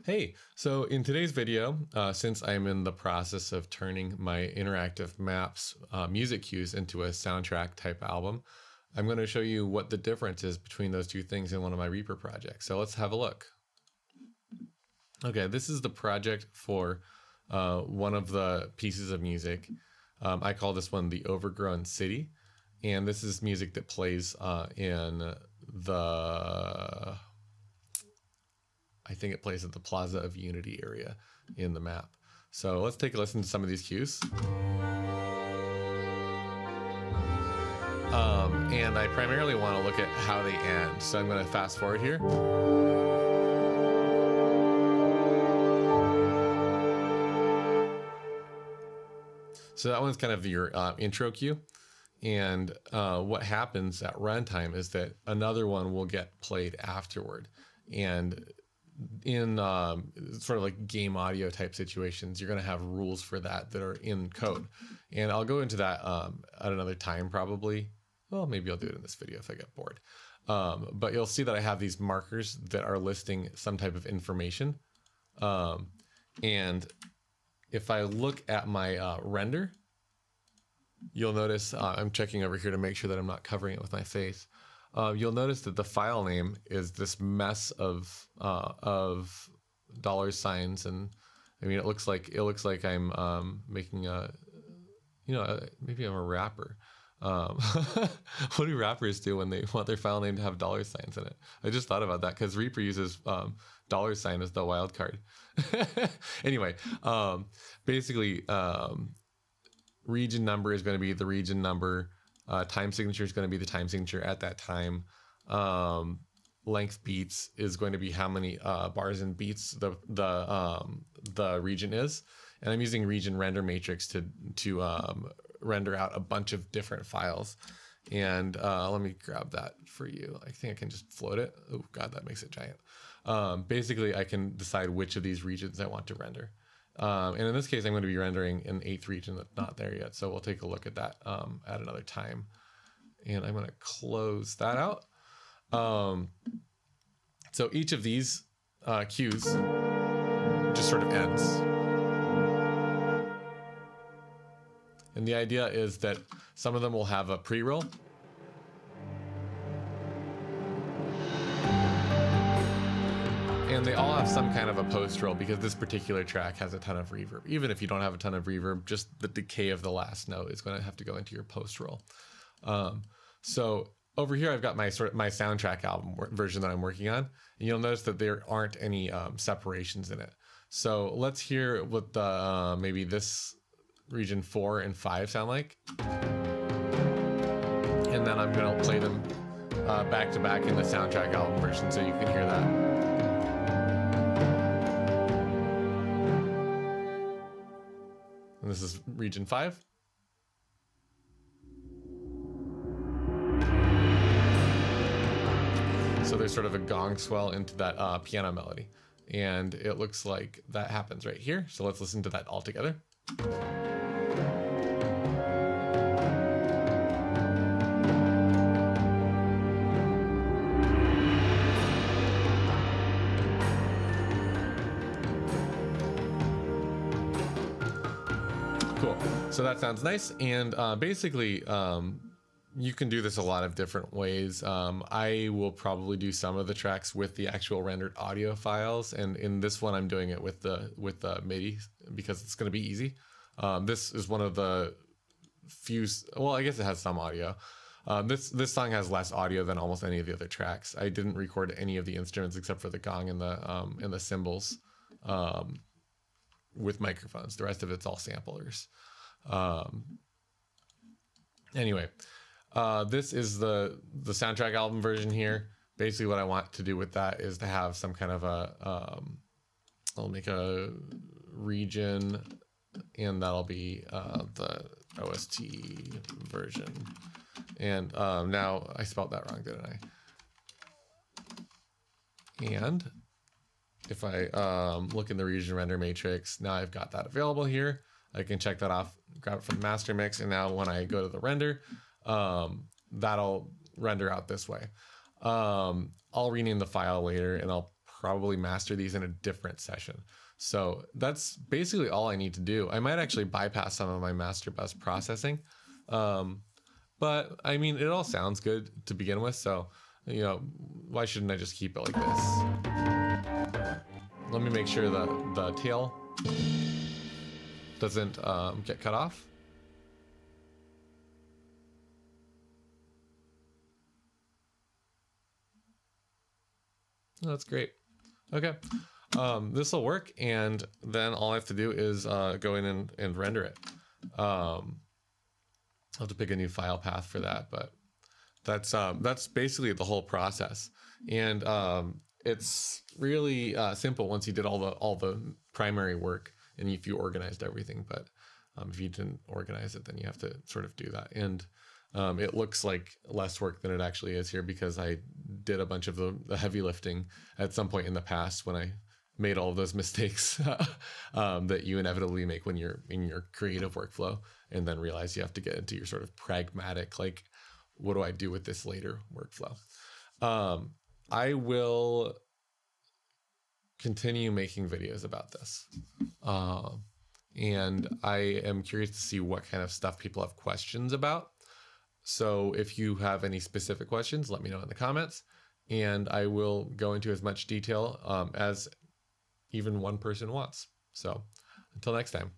Hey, so in today's video, since I'm in the process of turning my interactive maps music cues into a soundtrack type album, I'm going to show you what the difference is between those two things in one of my Reaper projects. So let's have a look. Okay, this is the project for one of the pieces of music. I call this one the Overgrown City. And this is music that plays in the... I think it plays at the Plaza of Unity area in the map. So let's take a listen to some of these cues. And I primarily want to look at how they end. So I'm going to fast forward here. So that one's kind of your intro cue. And what happens at runtime is that another one will get played afterward. And in sort of like game audio type situations, you're going to have rules for that are in code. And I'll go into that at another time probably. Well, maybe I'll do it in this video if I get bored. But you'll see that I have these markers that are listing some type of information. And if I look at my render, you'll notice I'm checking over here to make sure that I'm not covering it with my face. You'll notice that the file name is this mess of dollar signs, and I mean it looks like I'm making a, maybe I'm a rapper. What do rappers do when they want their file name to have dollar signs in it? I just thought about that because Reaper uses dollar sign as the wildcard. Anyway, basically, region number is going to be the region number. Time signature is going to be the time signature at that time. Length beats is going to be how many bars and beats the region is, and I'm using region render matrix to render out a bunch of different files. And let me grab that for you. I think I can just float it. Oh god, that makes it giant. Basically, I can decide which of these regions I want to render. And in this case, I'm going to be rendering an 8th region that's not there yet. So we'll take a look at that at another time. And I'm going to close that out. So each of these cues just sort of ends. And the idea is that some of them will have a pre-roll. And they all have some kind of a post-roll because this particular track has a ton of reverb. Even if you don't have a ton of reverb, just the decay of the last note is going to have to go into your post-roll. So over here, I've got my soundtrack album version that I'm working on. And you'll notice that there aren't any separations in it. So let's hear what the maybe this region 4 and 5 sound like. And then I'm going to play them back to back in the soundtrack album version so you can hear that. And this is region 5. So there's sort of a gong swell into that piano melody. And it looks like that happens right here. So let's listen to that all together. Cool. So that sounds nice. And basically, you can do this a lot of different ways. I will probably do some of the tracks with the actual rendered audio files. And in this one, I'm doing it with the MIDI because it's going to be easy. This is one of the few, well, I guess it has some audio. This song has less audio than almost any of the other tracks. I didn't record any of the instruments except for the gong and the cymbals. With microphones. The rest of it's all samplers. Anyway, this is the soundtrack album version here. Basically what I want to do with that is to have some kind of a, I'll make a region, and that'll be the OST version. And now I spelled that wrong, didn't I? And if I look in the region render matrix, now I've got that available here. I can check that off, grab it from the master mix, and now when I go to the render, that'll render out this way. I'll rename the file later, and I'll probably master these in a different session. So that's basically all I need to do. I might actually bypass some of my master bus processing. But I mean, it all sounds good to begin with. So, you know, why shouldn't I just keep it like this? Let me make sure that the tail doesn't get cut off. That's great. Okay. This will work, and then all I have to do is go in and render it. I'll have to pick a new file path for that, but that's basically the whole process. And it's really simple once you did all the primary work and if you organized everything. But if you didn't organize it, then you have to sort of do that. And it looks like less work than it actually is here because I did a bunch of the heavy lifting at some point in the past when I made all of those mistakes that you inevitably make when you're in your creative workflow, and then realize you have to get into your sort of pragmatic, like, what do I do with this later workflow? I will continue making videos about this. And I am curious to see what kind of stuff people have questions about. So if you have any specific questions, let me know in the comments, and I will go into as much detail as even one person wants. So until next time.